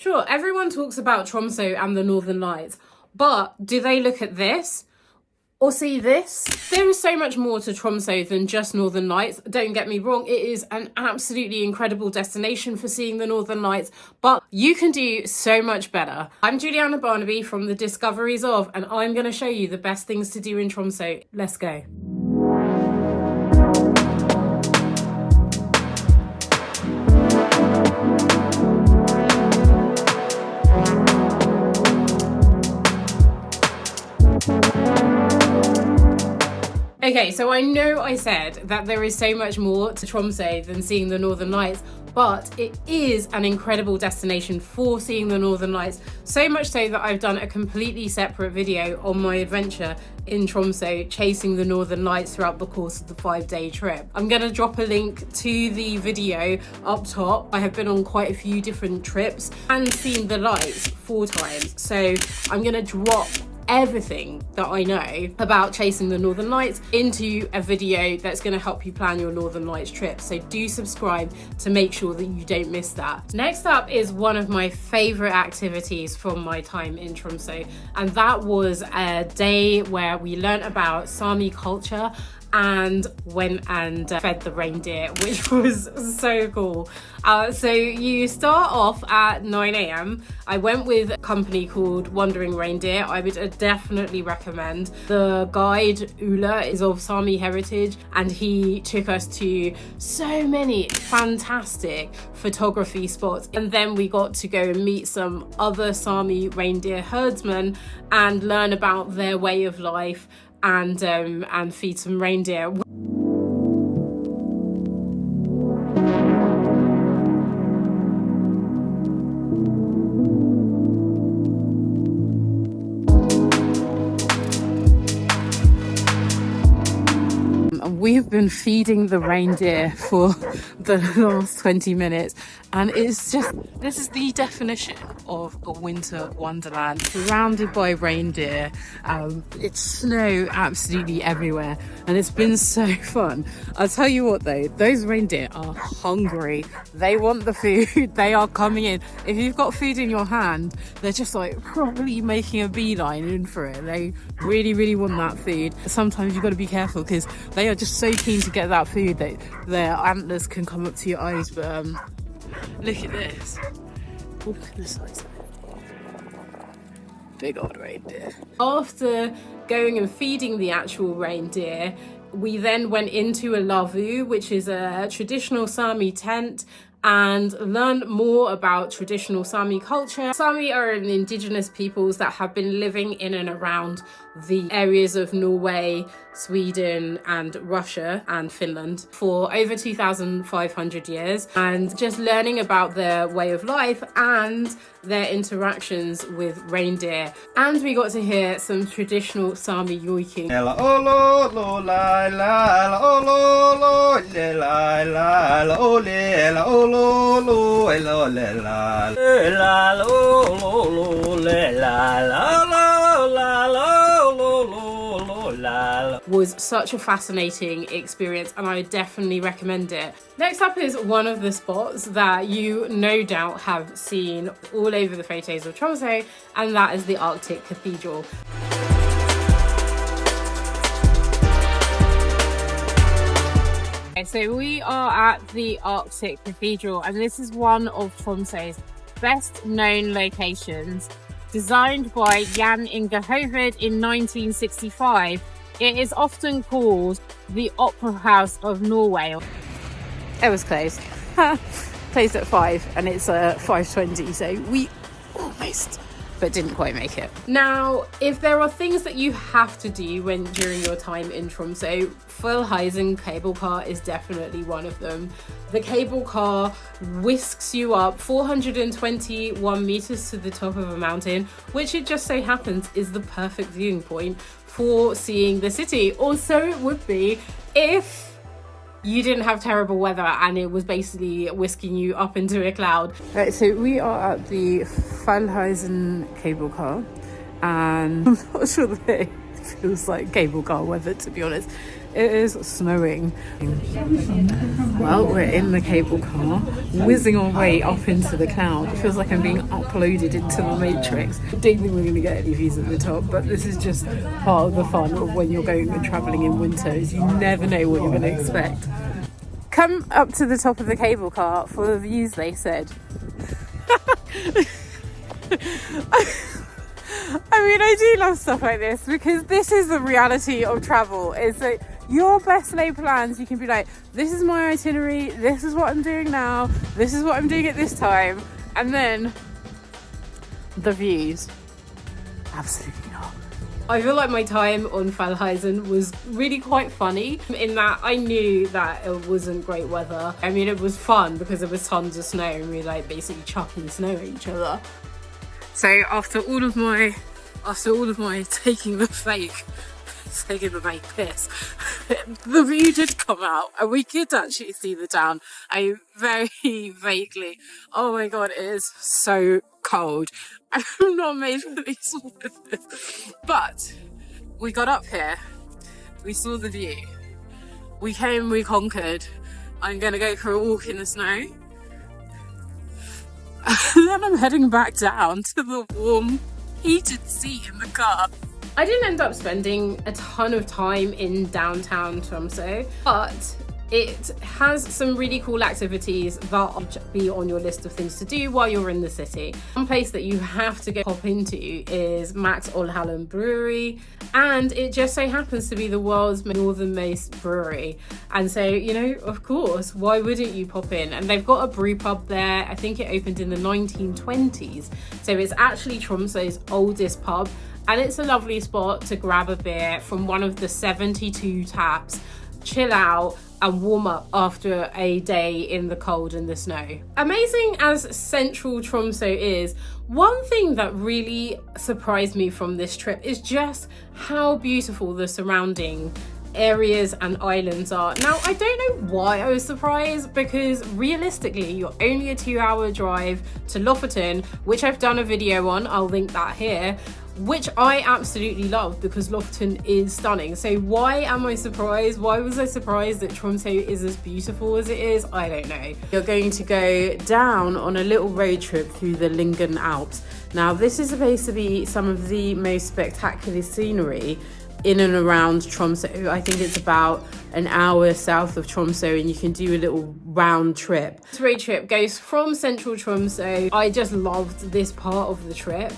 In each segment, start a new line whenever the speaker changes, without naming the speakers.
Sure, everyone talks about Tromsø and the Northern Lights, but do they look at this? Or see this? There is so much more to Tromsø than just Northern Lights. Don't get me wrong, it is an absolutely incredible destination for seeing the Northern Lights, but you can do so much better. I'm Juliana Barnaby from the Discoveries of, and I'm going to show you the best things to do in Tromsø. Let's go. Okay, so I know I said that there is so much more to Tromsø than seeing the Northern Lights, but it is an incredible destination for seeing the Northern Lights, so much so that I've done a completely separate video on my adventure in Tromsø chasing the Northern Lights throughout the course of the 5-day trip. I'm going to drop a link to the video up top. I have been on quite a few different trips and seen the lights 4 times, so I'm going to drop everything that I know about chasing the Northern Lights into a video that's going to help you plan your Northern Lights trip. So do subscribe to make sure that you don't miss that. Next up is one of my favorite activities from my time in Tromsø, and that was a day where we learnt about Sami culture and went and fed the reindeer, which was so cool. So you start off at 9 a.m. I went with a company called Reindeer. I would definitely recommend. The guide Ula is of Sami heritage, and he took us to so many fantastic photography spots, and then we got to go and meet some other Sami reindeer herdsmen and learn about their way of life and feed some reindeer. We have been feeding the reindeer for the last 20 minutes, and it's just, this is the definition of a winter wonderland, surrounded by reindeer. It's snow absolutely everywhere, and it's been so fun. I'll tell you what though, those reindeer are hungry. They want the food. They are coming in. If you've got food in your hand, they're just like probably making a beeline in for it. They really want that food. Sometimes you've got to be careful because they are just so keen to get that food that their antlers can come up to your eyes. But look at this. Oh, look at the size of it. Big old reindeer. After going and feeding the actual reindeer, we then went into a lavu, which is a traditional Sami tent, and learn more about traditional Sami culture. Sami are an indigenous peoples that have been living in and around the areas of Norway, Sweden and Russia and Finland for over 2,500 years, and just learning about their way of life and their interactions with reindeer. And we got to hear some traditional Sami yoiking. Was such a fascinating experience, and I definitely recommend it. Next up is one of the spots that you no doubt have seen all over the photos of Tromsø, and that is the Arctic Cathedral. Okay, so we are at the Arctic Cathedral, and this is one of Tromsø's best known locations. Designed by Jan Inge Hovid in 1965, it is often called the Opera House of Norway. It was closed. Closed at 5, and it's 5:20, so we almost, but didn't quite make it. Now, if there are things that you have to do during your time in Tromsø, Fjellheisen cable car is definitely one of them. The cable car whisks you up 421 meters to the top of a mountain, which it just so happens is the perfect viewing point for seeing the city. Or so it would be if you didn't have terrible weather and it was basically whisking you up into a cloud. Right, so we are at the Fjellheisen cable car, and I'm not sure that it feels like cable car weather, to be honest. it is snowing. Well, we're in the cable car, whizzing our way up into the cloud. It feels like I'm being uploaded into the Matrix. I don't think we're going to get any views at the top, but this is just part of the fun of when you're going and travelling in winter, is you never know what you're going to expect. Come up to the top of the cable car for the views, they said. I mean, I do love stuff like this because this is the reality of travel. Is that your best laid plans, you can be like, this is my itinerary, this is what I'm doing now, this is what I'm doing at this time, and then the views, absolutely not. I feel like my time on Fjellheisen was really quite funny in that I knew that it wasn't great weather. I mean, it was fun because there was tons of snow and we like basically chucking snow at each other. So after all of my taking the fake piss, the view did come out and we could actually see the town. I very vaguely, oh my god, it is so cold. I'm not made for these waters. But we got up here, we saw the view, we came, we conquered. I'm gonna go for a walk in the snow. And then I'm heading back down to the warm, heated seat in the car. I didn't end up spending a ton of time in downtown Tromsø, but it has some really cool activities that will be on your list of things to do while you're in the city. One place that you have to go pop into is Max Olhallen Brewery, and it just so happens to be the world's northernmost brewery. And so, you know, of course, why wouldn't you pop in? And they've got a brew pub there. I think it opened in the 1920s. So it's actually Tromsø's oldest pub, and it's a lovely spot to grab a beer from one of the 72 taps, chill out, and warm up after a day in the cold and the snow. Amazing as central Tromsø is, one thing that really surprised me from this trip is just how beautiful the surrounding areas and islands are. Now, I don't know why I was surprised, because realistically you're only a 2-hour drive to Lofoten, which I've done a video on, I'll link that here, which I absolutely love because Lofoten is stunning. So why am I surprised? Why was I surprised that Tromsø is as beautiful as it is? I don't know. You're going to go down on a little road trip through the Lyngen Alps. Now, this is supposed to be some of the most spectacular scenery in and around Tromsø. I think it's about an hour south of Tromsø, and you can do a little round trip. This road trip goes from central Tromsø. I just loved this part of the trip.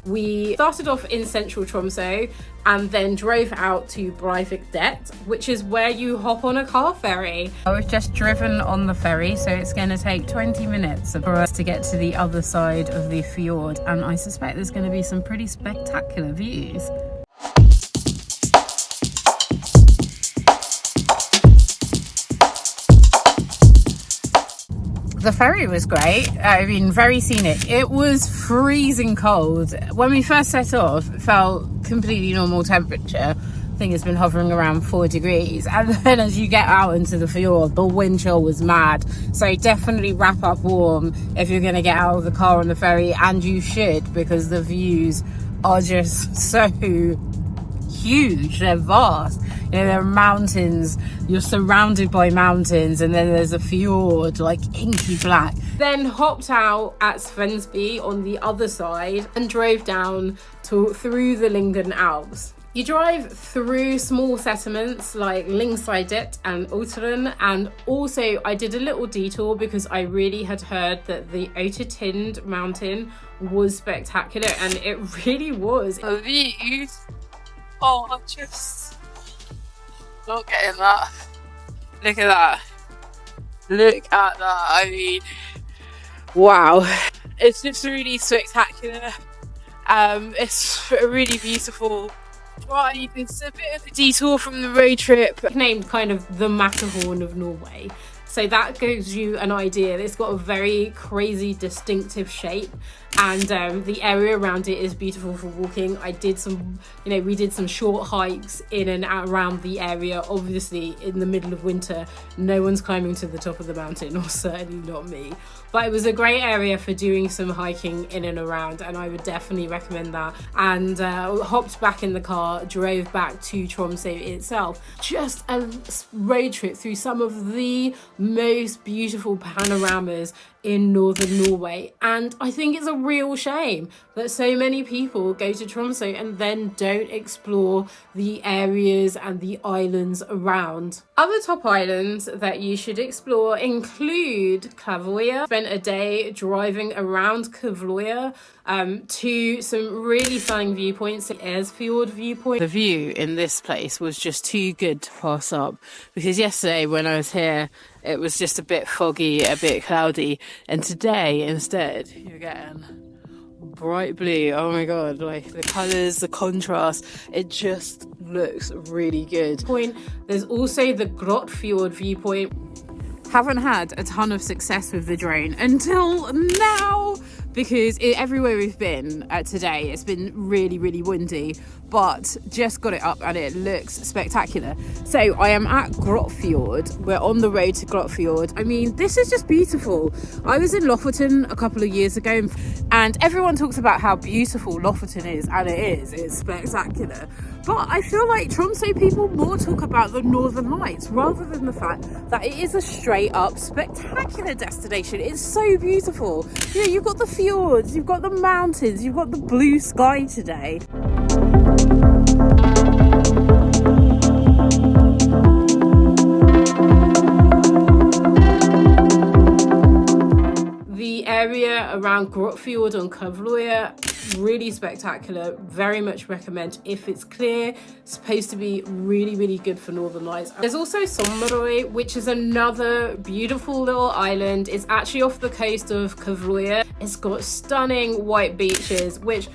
We started off in central Tromsø and then drove out to Breivik, which is where you hop on a car ferry. We've just driven on the ferry, so it's going to take 20 minutes for us to get to the other side of the fjord, and I suspect there's going to be some pretty spectacular views. The ferry was great. I mean, very scenic. It was freezing cold. When we first set off, it felt completely normal temperature. I think it's been hovering around 4 degrees. And then as you get out into the fjord, the wind chill was mad. So definitely wrap up warm if you're going to get out of the car on the ferry, and you should, because the views are just so huge. They're vast. You know, there are mountains, you're surrounded by mountains, and then there's a fjord, like inky black. Then hopped out at Svensby on the other side and drove down through the Lyngen Alps. You drive through small settlements like Lyngseidet and Oteren, and also I did a little detour because I really had heard that the Otetind mountain was spectacular, and it really was. The views are just... not getting that. Look at that. Look at that. I mean, wow. It's just really spectacular. It's a really beautiful drive. It's a bit of a detour from the road trip. Named kind of the Matterhorn of Norway. So that gives you an idea. It's got a very crazy, distinctive shape. and the area around it is beautiful for walking. I did some, we did some short hikes in and around the area. Obviously in the middle of winter, no one's climbing to the top of the mountain, or certainly not me, but it was a great area for doing some hiking in and around, and I would definitely recommend that. And hopped back in the car, drove back to Tromsø itself. Just a road trip through some of the most beautiful panoramas in northern Norway, and I think it's a real shame that so many people go to Tromsø and then don't explore the areas and the islands around. Other top islands that you should explore include Kvaløya. Spent a day driving around Kvaløya to some really stunning viewpoints. The Fjord viewpoint. The view in this place was just too good to pass up, because yesterday when I was here it was just a bit foggy, a bit cloudy, and today instead you're getting bright blue. Oh my god, like the colours, the contrast, it just looks really good. There's also the Fjord viewpoint. Haven't had a ton of success with the drone until now, because everywhere we've been today it's been really windy, but just got it up and it looks spectacular. So I am at Fjord. We're on the road to Fjord. I mean, this is just beautiful. I was in Lofoten a couple of years ago, and everyone talks about how beautiful Lofoten is, and it's spectacular. But I feel like Tromsø people more talk about the Northern Lights rather than the fact that it is a straight up spectacular destination. It's so beautiful. You've got the fjords, you've got the mountains, you've got the blue sky today. The area around Fjord and Kvaløya, really spectacular. Very much recommend if it's clear. It's supposed to be really good for Northern Lights. There's also Sami, which is another beautiful little island. It's actually off the coast of Kvaløya. It's got stunning white beaches, which,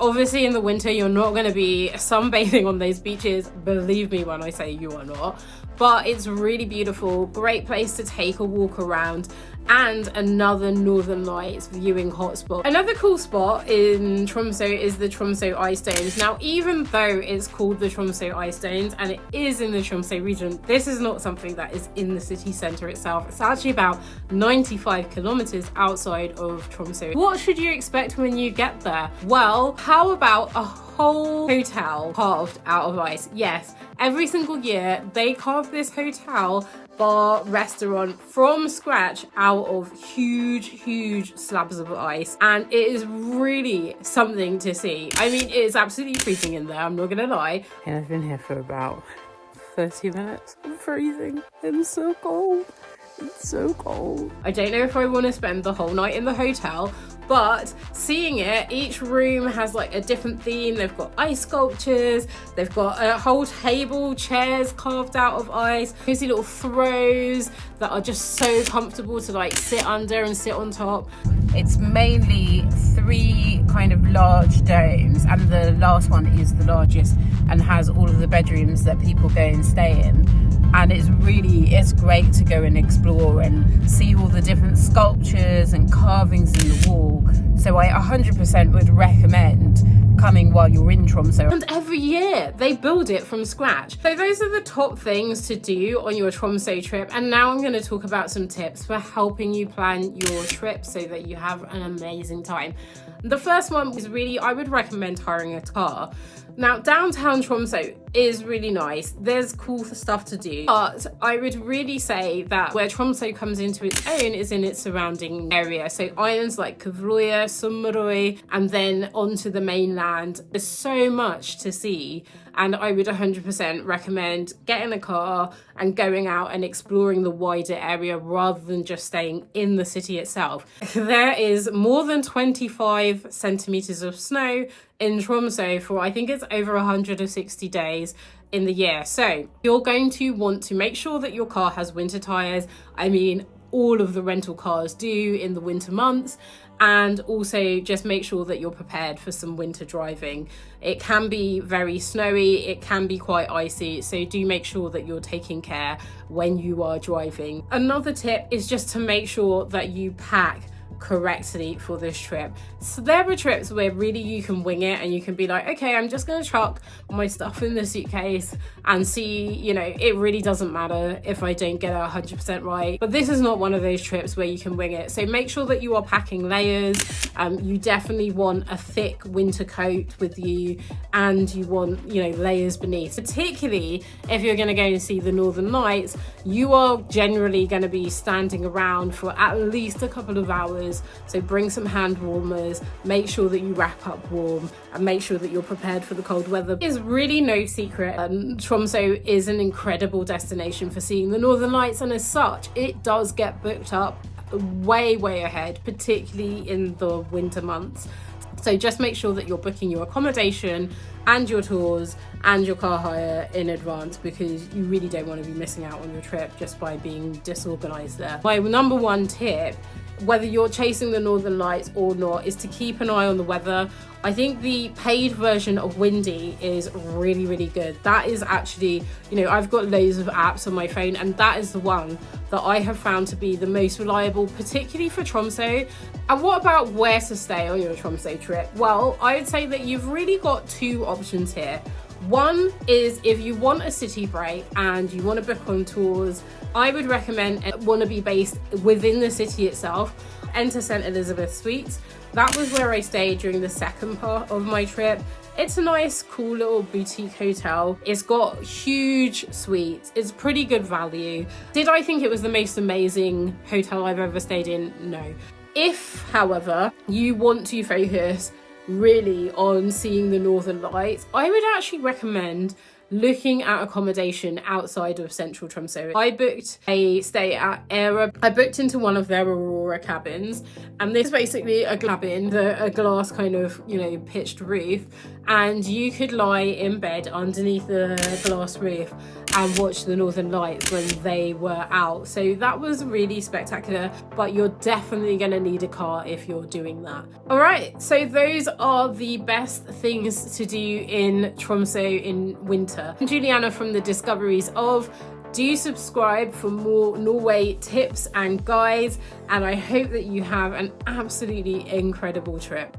obviously in the winter you're not going to be sunbathing on those beaches. Believe me when I say you are not. But it's really beautiful, great place to take a walk around, and another Northern Lights viewing hotspot. Another cool spot in Tromsø is the Tromsø Ice Domes. Now, even though it's called the Tromsø Ice Domes and it is in the Tromsø region, this is not something that is in the city centre itself. It's actually about 95 kilometres outside of Tromsø. What should you expect when you get there? Well, how about a whole hotel carved out of ice? Yes, every single year they carve this hotel, bar, restaurant from scratch out of huge slabs of ice, and it is really something to see. I mean, it is absolutely freezing in there, I'm not gonna lie. And I've been here for about 30 minutes. I'm freezing. I'm so cold. It's so cold. I don't know if I want to spend the whole night in the hotel, but seeing it, each room has like a different theme. They've got ice sculptures, they've got a whole table, chairs carved out of ice, cozy little throws that are just so comfortable to like sit under and sit on top. It's mainly 3 kind of large domes, and the last one is the largest and has all of the bedrooms that people go and stay in. And it's great to go and explore and see all the different sculptures and carvings in the wall. So I 100% would recommend coming while you're in Tromsø. And every year they build it from scratch. So those are the top things to do on your Tromsø trip. And now I'm going to talk about some tips for helping you plan your trip so that you have an amazing time. The first one is really, I would recommend hiring a car. Now, downtown Tromsø is really nice. There's cool stuff to do, but I would really say that where Tromsø comes into its own is in its surrounding area. So islands like Kvaløya, Sami, and then onto the mainland. There's so much to see, and I would 100% recommend getting a car and going out and exploring the wider area rather than just staying in the city itself. There is more than 25 centimeters of snow in Tromsø for, I think it's over 160 days in the year. So you're going to want to make sure that your car has winter tires. I mean, all of the rental cars do in the winter months. And also just make sure that you're prepared for some winter driving. It can be very snowy, it can be quite icy, so do make sure that you're taking care when you are driving. Another tip is just to make sure that you pack correctly for this trip. So there are trips where really you can wing it and you can be like, okay, I'm just gonna chuck my stuff in the suitcase and see, you know, it really doesn't matter if I don't get it 100% right. But this is not one of those trips where you can wing it. So make sure that you are packing layers. You definitely want a thick winter coat with you, and you want, you know, layers beneath. Particularly if you're gonna go and see the Northern Lights, you are generally gonna be standing around for at least a couple of hours. So bring some hand warmers, make sure that you wrap up warm, and make sure that you're prepared for the cold weather. It's really no secret. Tromsø is an incredible destination for seeing the Northern Lights, and as such, it does get booked up way ahead, particularly in the winter months. So just make sure that you're booking your accommodation and your tours and your car hire in advance, because you really don't want to be missing out on your trip just by being disorganized there. My number one tip, whether you're chasing the Northern Lights or not, is to keep an eye on the weather. I think the paid version of Windy is really good. That is actually, you know, I've got loads of apps on my phone, and that is the one that I have found to be the most reliable, particularly for Tromsø. And what about where to stay on your Tromsø trip? Well, I would say that you've really got two options here. One is if you want a city break and you want to book on tours, I would recommend want to be based within the city itself. Enter St. Elizabeth Suites. That was where I stayed during the second part of my trip. It's a nice, cool little boutique hotel. It's got huge suites. It's pretty good value. Did I think it was the most amazing hotel I've ever stayed in? No. If, however, you want to focus really on seeing the Northern Lights, I would actually recommend looking at accommodation outside of central Tromsø. I booked a stay at Era. I booked into one of their Aurora cabins, and this is basically a cabin, a glass kind of, you know, pitched roof, and you could lie in bed underneath the glass roof and watch the Northern Lights when they were out. So that was really spectacular, but you're definitely gonna need a car if you're doing that. All right, so those are the best things to do in Tromsø in winter. I'm Juliana from the Discoveries of. Do subscribe for more Norway tips and guides, and I hope that you have an absolutely incredible trip.